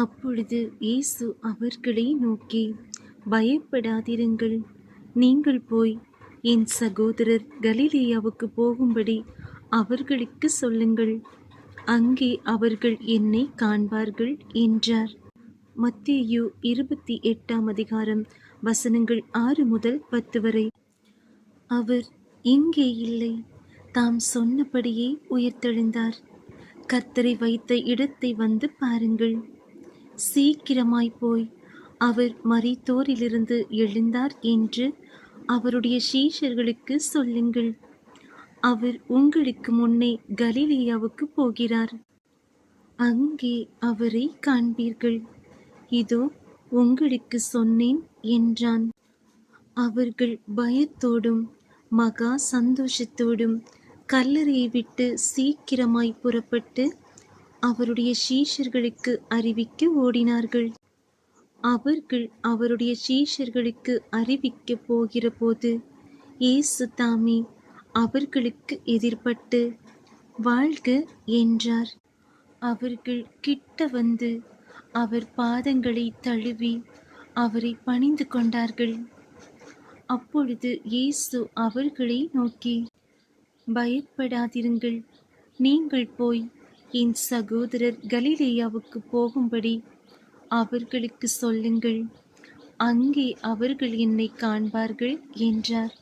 அப்பொழுது இயேசு அவர்களை நோக்கி, பயப்படாதிருங்கள். நீங்கள் போய் என் சகோதரர் கலிலேயாவுக்கு போகும்படி அவர்களுக்கு சொல்லுங்கள். அங்கே அவர்கள் என்னை காண்பார்கள் என்றார். மத்தேயு 28 வசனங்கள் 6 முதல் 10 வரை. அவர் இங்கே இல்லை, தாம் சொன்னபடியே உயிர்த்தெழுந்தார். கர்த்தரை வைத்த இடத்தை வந்து பாருங்கள். சீக்கிரமாய் போய் அவர் மரித்தோரிலிருந்து எழுந்தார் என்று அவருடைய சீஷர்களுக்கு சொல்லுங்கள். அவர் உங்களுக்கு முன்னே கலிலேயாவுக்கு போகிறார். அங்கே அவரை காண்பீர்கள். இதோ உங்களுக்கு சொன்னேன் என்றான். அவர்கள் பயத்தோடும் மகா சந்தோஷத்தோடும் கல்லறையை விட்டு சீக்கிரமாய் புறப்பட்டு அவருடைய சீஷர்களுக்கு அறிவிக்க ஓடினார்கள். அவர்கள் அவருடைய சீஷர்களுக்கு அறிவிக்க போகிற போது இயேசு தாமே அவர்களுக்கு எதிர்பட்டு வாழ்க என்றார். அவர்கள் கிட்ட வந்து அவர் பாதங்களை தழுவி அவரை பணிந்து கொண்டார்கள். அப்பொழுது இயேசு அவர்களை நோக்கி, பயப்படாதிருங்கள். நீங்கள் போய் என் சகோதரர் கலிலேயாவுக்கு போகும்படி அவர்களுக்கு சொல்லுங்கள். அங்கே அவர்கள் என்னை காண்பார்கள் என்றார்.